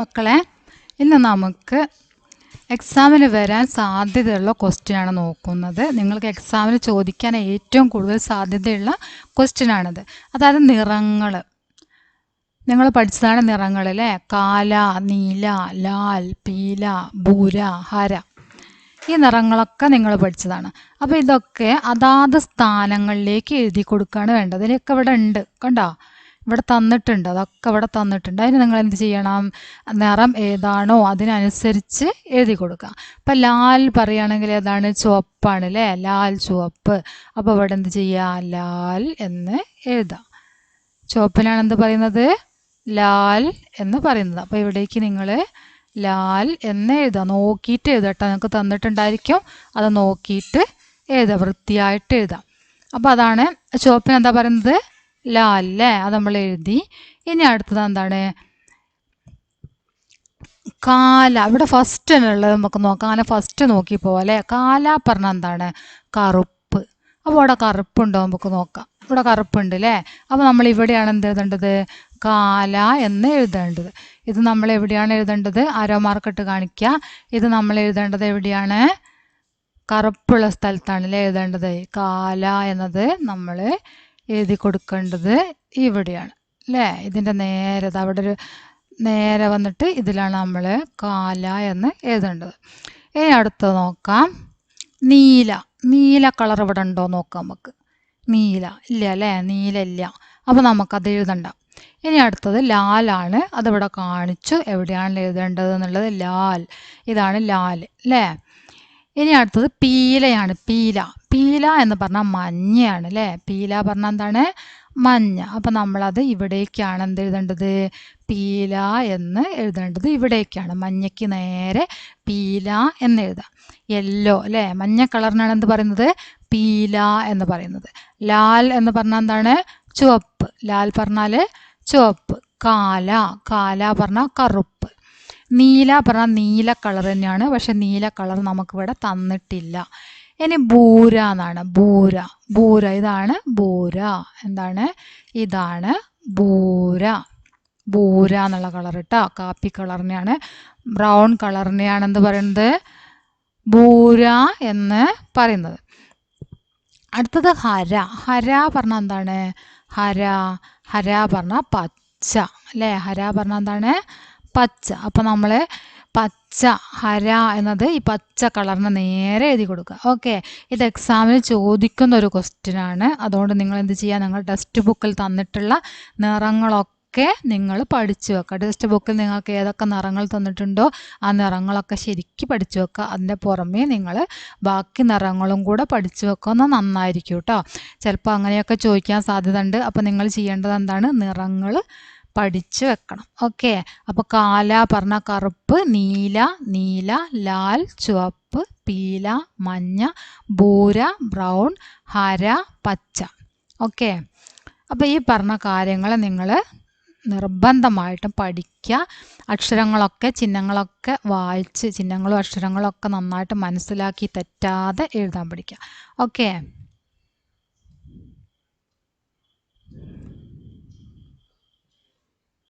മക്കളെ, ഇന്ന് നമുക്ക് എക്സാമിന് വരാൻ സാധ്യതയുള്ള ക്വസ്റ്റ്യനാണ് നോക്കുന്നത്. നിങ്ങൾക്ക് എക്സാമിന് ചോദിക്കാൻ ഏറ്റവും കൂടുതൽ സാധ്യതയുള്ള ക്വസ്റ്റ്യനാണിത്. അതായത് നിറങ്ങൾ. നിങ്ങൾ പഠിച്ചതാണ് നിറങ്ങൾ അല്ലേ? കാല, നീല, ലാൽ, പീല, ഭൂര, ഹര. ഈ നിറങ്ങളൊക്കെ നിങ്ങൾ പഠിച്ചതാണ്. അപ്പോൾ ഇതൊക്കെ അതാത് സ്ഥാനങ്ങളിലേക്ക് എഴുതി കൊടുക്കുകയാണ് വേണ്ടത്. ഇതിനൊക്കെ ഇവിടെ ഉണ്ട്, കണ്ടോ? ഇവിടെ തന്നിട്ടുണ്ട്, അതൊക്കെ ഇവിടെ തന്നിട്ടുണ്ട്. അതിന് നിങ്ങൾ എന്ത് ചെയ്യണം? നിറം ഏതാണോ അതിനനുസരിച്ച് എഴുതി കൊടുക്കുക. അപ്പം ലാൽ പറയുകയാണെങ്കിൽ ഏതാണ്? ചുവപ്പാണ് അല്ലേ? ലാൽ ചുവപ്പ്. അപ്പോൾ ഇവിടെ എന്ത് ചെയ്യുക? ലാൽ എന്ന് എഴുതാം. ചുവപ്പിനാണ് എന്ത് പറയുന്നത്? ലാൽ എന്ന് പറയുന്നത്. അപ്പോൾ ഇവിടേക്ക് നിങ്ങൾ ലാൽ എന്ന് എഴുതുക. നോക്കിയിട്ട് എഴുതുക കേട്ടോ. നിങ്ങൾക്ക് തന്നിട്ടുണ്ടായിരിക്കും, അത് നോക്കിയിട്ട് എഴുതുക, വൃത്തിയായിട്ട് എഴുതാം. അപ്പോൾ അതാണ് ചുവപ്പിന് എന്താ പറയുന്നത്? ലാൽ അല്ലേ? അത് നമ്മൾ എഴുതി. ഇനി അടുത്തത് എന്താണ്? കാല. ഇവിടെ ഫസ്റ്റ് ഉള്ളത് നമുക്ക് നോക്കാം. അങ്ങനെ ഫസ്റ്റ് നോക്കി പോലെ കാല പറഞ്ഞാൽ എന്താണ്? കറുപ്പ്. അപ്പോൾ ഇവിടെ കറുപ്പുണ്ടോ നമുക്ക് നോക്കാം. ഇവിടെ കറുപ്പുണ്ട് അല്ലേ? അപ്പോൾ നമ്മൾ ഇവിടെയാണ് എന്ത് എഴുതേണ്ടത്? കാല എന്ന് എഴുതേണ്ടത്. ഇത് നമ്മൾ എവിടെയാണ് എഴുതേണ്ടത്? ആരോ മാർക്കിട്ട് കാണിക്കുക. ഇത് നമ്മൾ എഴുതേണ്ടത് എവിടെയാണ്? കറുപ്പുള്ള സ്ഥലത്താണ് അല്ലേ എഴുതേണ്ടത്? കാല എന്നത് നമ്മൾ എഴുതി കൊടുക്കേണ്ടത് ഇവിടെയാണ് അല്ലേ? ഇതിൻ്റെ നേരെ അവിടെ ഒരു നേരെ വന്നിട്ട് ഇതിലാണ് നമ്മൾ കാല എന്ന് എഴുതേണ്ടത്. ഇനി അടുത്ത് നോക്കാം. നീല. നീല കളർ ഇവിടെ ഉണ്ടോ നോക്കാം നമുക്ക്. നീല ഇല്ല അല്ലേ? നീല ഇല്ല. അപ്പോൾ നമുക്കത് എഴുതണ്ട. ഇനി അടുത്തത് ലാലാണ്. അതിവിടെ കാണിച്ചു എവിടെയാണ് എഴുതേണ്ടത് എന്നുള്ളത്. ലാൽ. ഇതാണ് ലാൽ അല്ലേ? ഇനി അടുത്തത് പീലയാണ്. പീല. പീല എന്ന് പറഞ്ഞാൽ മഞ്ഞയാണ് അല്ലേ? പീല പറഞ്ഞാൽ എന്താണ്? മഞ്ഞ. അപ്പം നമ്മളത് ഇവിടേക്കാണ് എന്ത് എഴുതേണ്ടത്? പീല എന്ന് എഴുതേണ്ടത് ഇവിടേക്കാണ്. മഞ്ഞയ്ക്ക് നേരെ പീല എന്ന് എഴുതാം. യെല്ലോ അല്ലേ? മഞ്ഞ കളറിനാണ് എന്ത് പറയുന്നത്? പീല എന്ന് പറയുന്നത്. ലാൽ എന്ന് പറഞ്ഞാൽ എന്താണ്? ചുവപ്പ്. ലാൽ പറഞ്ഞാൽ ചുവപ്പ്. കാല. കാല പറഞ്ഞാൽ കറുപ്പ്. നീല പറഞ്ഞാൽ നീല കളർ തന്നെയാണ്, പക്ഷെ നീല കളർ നമുക്കിവിടെ തന്നിട്ടില്ല. ഇനി ബൂര എന്നാണ്. ബൂര. ബൂര. ഇതാണ് ബൂര. എന്താണ്? ഇതാണ് ബൂര. ബൂര എന്നുള്ള കളർ കേട്ടോ. കാപ്പി കളറിനെയാണ്, ബ്രൗൺ കളറിനെയാണ് എന്ത് പറയുന്നത്? ബൂര എന്ന് പറയുന്നത്. അടുത്തത് ഹര. ഹര പറഞ്ഞാൽ എന്താണ്? ഹര. ഹര പറഞ്ഞാൽ പച്ച അല്ലേ? ഹര പറഞ്ഞാൽ എന്താണ്? പച്ച. അപ്പം നമ്മൾ പച്ച, ഹര എന്നത് ഈ പച്ച കളറിന് നേരെ എഴുതി കൊടുക്കുക. ഓക്കെ, ഇത് എക്സാമിന് ചോദിക്കുന്ന ഒരു ക്വസ്റ്റ്യനാണ്. അതുകൊണ്ട് നിങ്ങൾ എന്ത് ചെയ്യുക? നിങ്ങൾ ടെക്സ്റ്റ് ബുക്കിൽ തന്നിട്ടുള്ള നിറങ്ങളൊക്കെ നിങ്ങൾ പഠിച്ചു വെക്കുക. ടെക്സ്റ്റ് ബുക്കിൽ നിങ്ങൾക്ക് ഏതൊക്കെ നിറങ്ങൾ തന്നിട്ടുണ്ടോ ആ നിറങ്ങളൊക്കെ ശരിക്കും പഠിച്ചു വെക്കുക. അതിൻ്റെ പുറമേ നിങ്ങൾ ബാക്കി നിറങ്ങളും കൂടെ പഠിച്ചു വെക്കുന്നത് നന്നായിരിക്കും കേട്ടോ. ചിലപ്പോൾ അങ്ങനെയൊക്കെ ചോദിക്കാൻ സാധ്യത ഉണ്ട്. അപ്പോൾ നിങ്ങൾ ചെയ്യേണ്ടത് എന്താണ്? നിറങ്ങൾ പഠിച്ചു വെക്കണം. ഓക്കെ, അപ്പോൾ കാല പറഞ്ഞ കറുപ്പ്, നീല, നീല, ലാൽ, ചുവപ്പ്, പീല, മഞ്ഞ, ബൂര, ബ്രൗൺ, ഹര, പച്ച. ഓക്കെ, അപ്പോൾ ഈ പറഞ്ഞ കാര്യങ്ങൾ നിങ്ങൾ നിർബന്ധമായിട്ടും പഠിക്കുക. അക്ഷരങ്ങളൊക്കെ, ചിഹ്നങ്ങളൊക്കെ വായിച്ച്, ചിഹ്നങ്ങളും അക്ഷരങ്ങളും ഒക്കെ നന്നായിട്ട് മനസ്സിലാക്കി തെറ്റാതെ എഴുതാൻ പഠിക്കുക. ഓക്കെ.